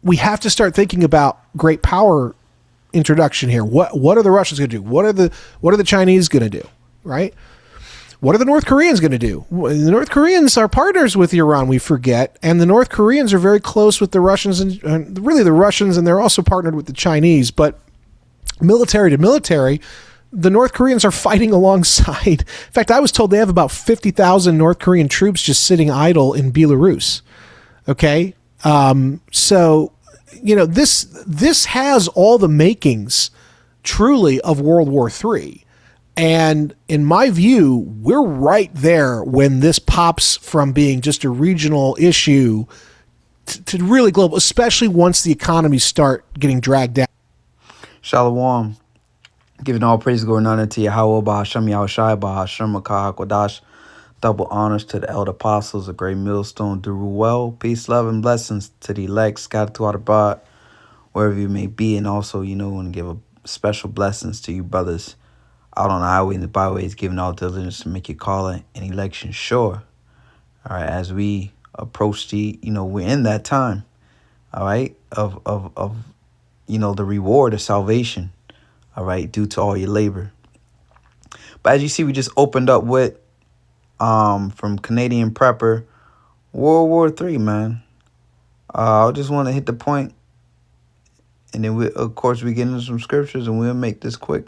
we have to start thinking about great power introduction here. What are the Russians going to do? What are the Chinese going to do? Right? What are the North Koreans going to do? The North Koreans are partners with Iran, we forget, and the North Koreans are very close with the Russians, and really the Russians, and they're also partnered with the Chinese. But military to military, the North Koreans are fighting alongside. In fact, I was told they have about 50,000 North Korean troops just sitting idle in Belarus. Okay, so this has all the makings, truly, of World War III. And in my view, we're right there when this pops from being just a regional issue to really global, especially once the economies start getting dragged down. Shalom. Giving all praise, glory, and honor to Yahweh, Bahasham Yahushai, Bahasham Makah HaKodash. Double honors to the elder apostles, a great millstone, do well. Peace, love, and blessings to the elect, scattered throughout abroad, wherever you may be. And also, want to give a special blessings to you brothers out on the highway and the byways, giving all diligence to make your calling and election sure. All right, as we approach we're in that time, all right, of the reward of salvation, all right, due to all your labor. But as you see, we just opened up with, from Canadian Prepper, World War III, man. I just want to hit the point, and then we get into some scriptures, and we'll make this quick.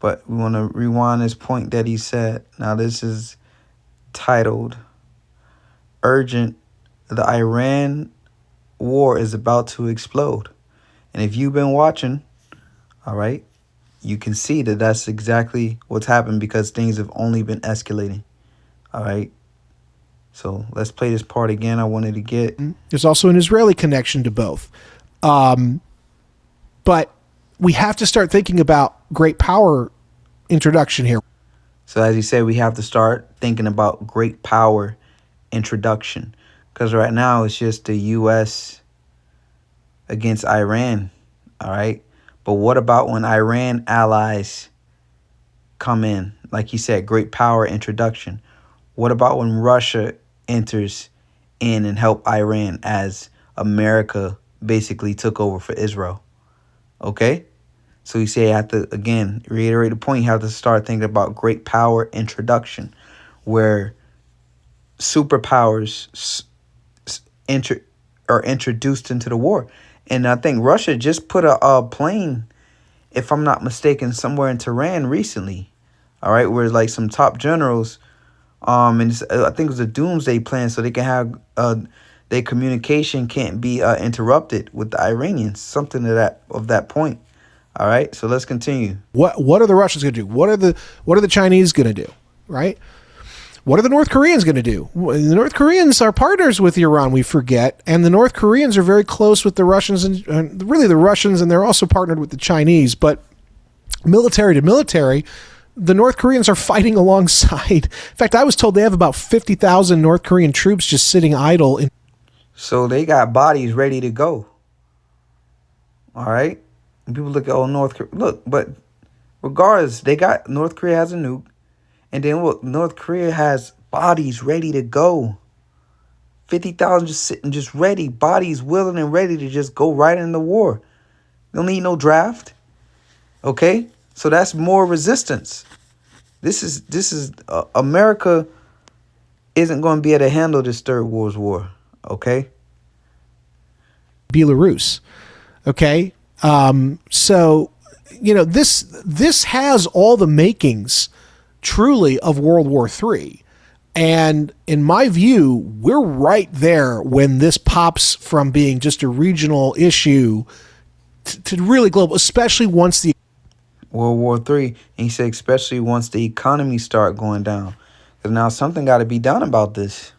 But we want to rewind this point that he said. Now, this is titled, Urgent, the Iran war is about to explode. And if you've been watching, all right, you can see that that's exactly what's happened because things have only been escalating. All right. So let's play this part again. I wanted to get. There's also an Israeli connection to both. But we have to start thinking about great power introduction here. So as you said, we have to start thinking about great power introduction, because right now it's just the U.S. against Iran. All right. But what about when Iran allies come in? Like you said, great power introduction. What about when Russia enters in and help Iran as America basically took over for Israel? Okay. So you say you have to, again, reiterate the point. You have to start thinking about great power introduction, where superpowers are introduced into the war. And I think Russia just put a plane, if I'm not mistaken, somewhere in Tehran recently. All right, where like some top generals, and I think it was a doomsday plan, so they can have their communication can't be interrupted with the Iranians, something of that point. All right, so let's continue. What are the Russians going to do? What are the Chinese going to do? Right? What are the North Koreans going to do? The North Koreans are partners with Iran, we forget, and the North Koreans are very close with the Russians, and really the Russians, and they're also partnered with the Chinese. But military to military, the North Koreans are fighting alongside. In fact, I was told they have about 50,000 North Korean troops just sitting idle. So they got bodies ready to go. All right. And people look at North Korea. Look, but regardless, North Korea has a nuke. And then look, North Korea has bodies ready to go. 50,000 just sitting, just ready. Bodies willing and ready to just go right in the war. Don't need no draft. Okay? So that's more resistance. This is America isn't going to be able to handle this third world war. Okay? Belarus. Okay? So, this has all the makings, truly, of World War III. And in my view, we're right there when this pops from being just a regional issue to really global, especially once the World War III. And he said, especially once the economy start going down. Because now something got to be done about this.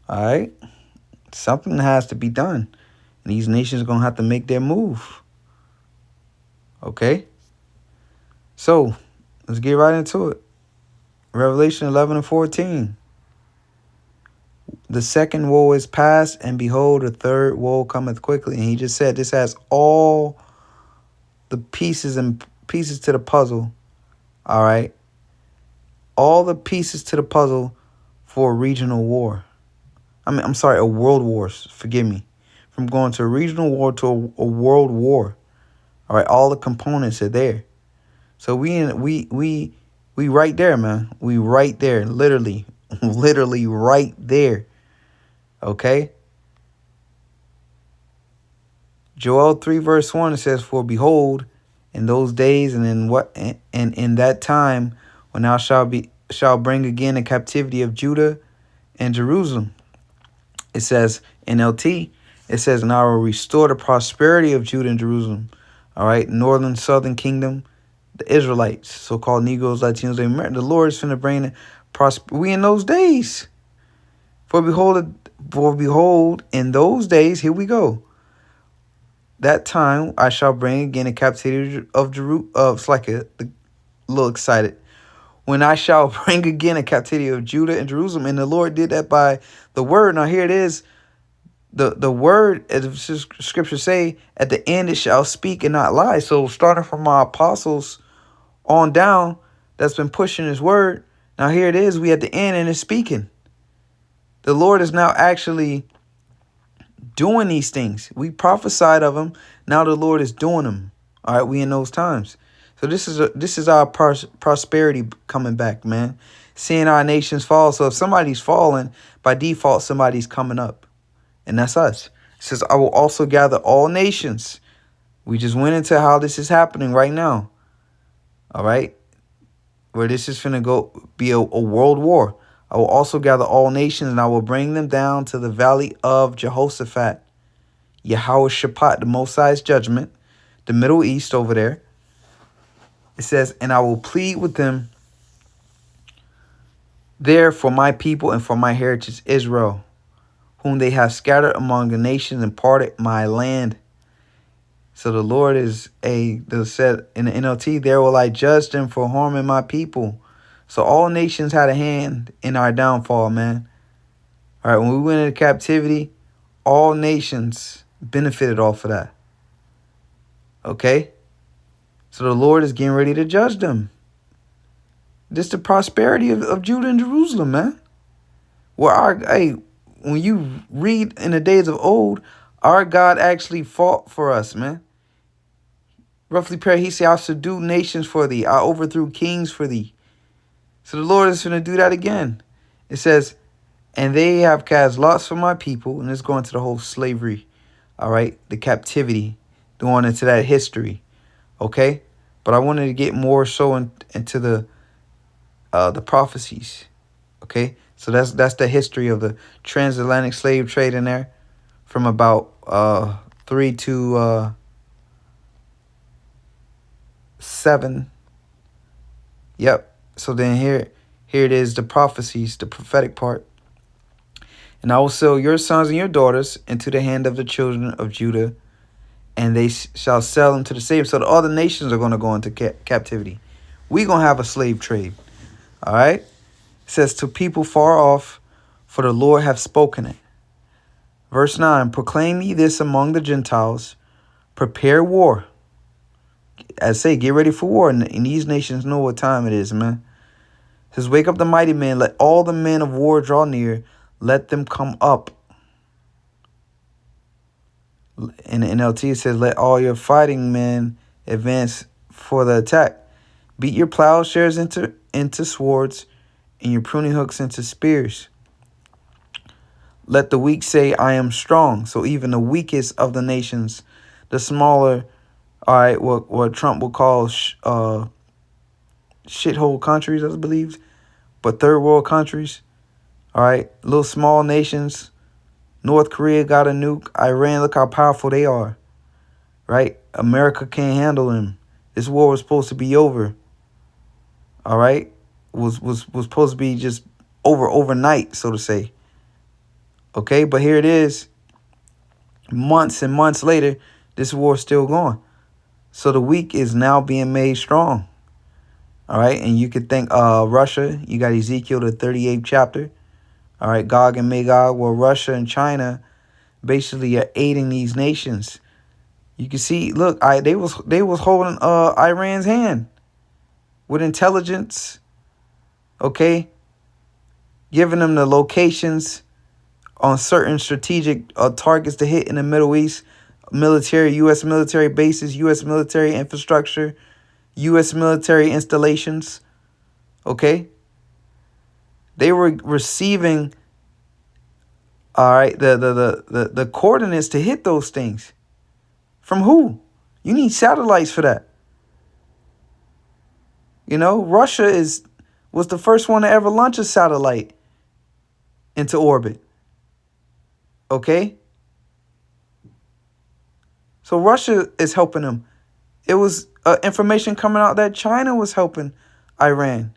All right? Something has to be done. And these nations are going to have to make their move. Okay? So, let's get right into it. Revelation 11 and 14. The second woe is past, and behold, the third woe cometh quickly. And he just said this has all the pieces to the puzzle. All right? All the pieces to the puzzle for a regional war. I'm sorry, a world war. Forgive me. from going to a regional war to a world war. All right, all the components are there. So we right there, man. We right there, literally, literally right there. Okay. Joel 3 verse 1, it says, "For behold, in those days and in that time, when thou shall bring again the captivity of Judah and Jerusalem." It says NLT, it says, "And I will restore the prosperity of Judah and Jerusalem." All right, northern, southern kingdom, the Israelites, so-called Negroes, Latinos, the Lord is finna bring we in those days. For behold, in those days, here we go. That time I shall bring again a captivity of Jerusalem. It's like a little excited. When I shall bring again a captivity of Judah and Jerusalem, and the Lord did that by the word. Now here it is. The word, as scripture say, at the end it shall speak and not lie. So starting from our apostles on down, that's been pushing his word. Now here it is. We at the end and it's speaking. The Lord is now actually doing these things. We prophesied of them. Now the Lord is doing them. All right, we in those times. So this is our prosperity coming back, man. Seeing our nations fall. So if somebody's falling, by default, somebody's coming up. And that's us. It says, "I will also gather all nations." We just went into how this is happening right now. All right. Where this is finna go be a world war. "I will also gather all nations, and I will bring them down to the valley of Jehoshaphat." Yahweh Shaphat, the Most High's judgment, the Middle East over there. It says, "And I will plead with them there for my people and for my heritage Israel, whom they have scattered among the nations and parted my land." So the Lord said in the NLT, "There will I judge them for harming my people." So all nations had a hand in our downfall, man. All right, when we went into captivity, all nations benefited off of that. Okay? So the Lord is getting ready to judge them. This is the prosperity of Judah and Jerusalem, man. When you read in the days of old, our God actually fought for us, man. Roughly prayer, he said, "I'll subdue nations for thee. I overthrew kings for thee." So the Lord is going to do that again. It says, "And they have cast lots for my people." And it's going to the whole slavery, all right, the captivity, going into that history, okay? But I wanted to get more so into the prophecies, okay? So that's the history of the transatlantic slave trade in there, from about 3 to 7. Yep. So then here it is, the prophecies, the prophetic part. "And I will sell your sons and your daughters into the hand of the children of Judah, and they shall sell them to the same." So the other nations are going to go into captivity. We're going to have a slave trade. All right. It says, "To people far off, for the Lord hath spoken it." Verse 9, "Proclaim ye this among the Gentiles, prepare war." I say, get ready for war. And these nations know what time it is, man. It says, "Wake up the mighty men. Let all the men of war draw near. Let them come up." In the NLT, it says, "Let all your fighting men advance for the attack. Beat your plowshares into swords and your pruning hooks into spears. Let the weak say, I am strong." So even the weakest of the nations, the smaller, all right, what Trump will call shithole countries, I believe, but third world countries, all right, little small nations. North Korea got a nuke. Iran, look how powerful they are, right? America can't handle them. This war was supposed to be over, all right? Was supposed to be just over overnight, so to say. Okay, but here it is. Months and months later, this war is still going. So the weak is now being made strong. All right, and you could think Russia. You got Ezekiel, the 38th chapter. All right, Gog and Magog, where Russia and China basically are aiding these nations. You can see, look, they was holding Iran's hand with intelligence, okay, giving them the locations on certain strategic targets to hit in the Middle East, U.S. military bases, U.S. military infrastructure, U.S. military installations. Okay? They were receiving, all right, the coordinates to hit those things. From who? You need satellites for that. You know, Russia was the first one to ever launch a satellite into orbit. Okay? So Russia is helping them. It was information coming out that China was helping Iran.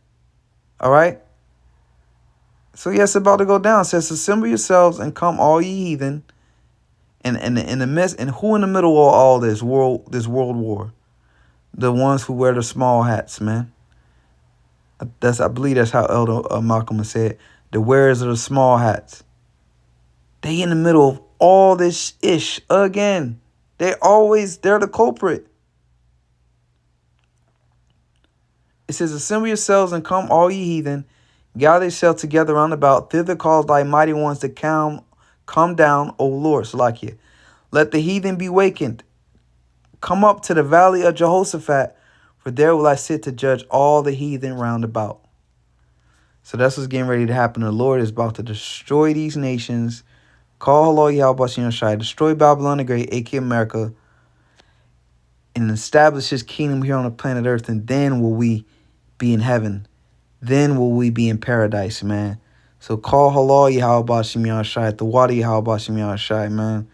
All right? So yes, it's about to go down. It says, assemble yourselves and come, all ye heathen. And in the midst, and who in the middle of all this world war? The ones who wear the small hats, man. I believe that's how Elder Malcolm said. The wearers of the small hats. They in the middle of all this ish again. They're the culprit. It says, assemble yourselves and come, all ye heathen. Gather yourselves together round about. Thither cause thy mighty ones to come down, O Lord. Salakia. Let the heathen be wakened. Come up to the valley of Jehoshaphat, for there will I sit to judge all the heathen round about. So that's what's getting ready to happen. The Lord is about to destroy these nations. Call Lord Yahweh Bashem Shai, destroy Babylon the Great, aka America, and establish his kingdom here on the planet Earth, and then will we be in heaven. Then will we be in paradise, man. So call halal Yahweh Bashem Shai, the water Yahweh Bashem Shai, man.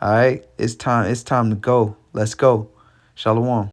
All right, it's time to go. Let's go. Shalom.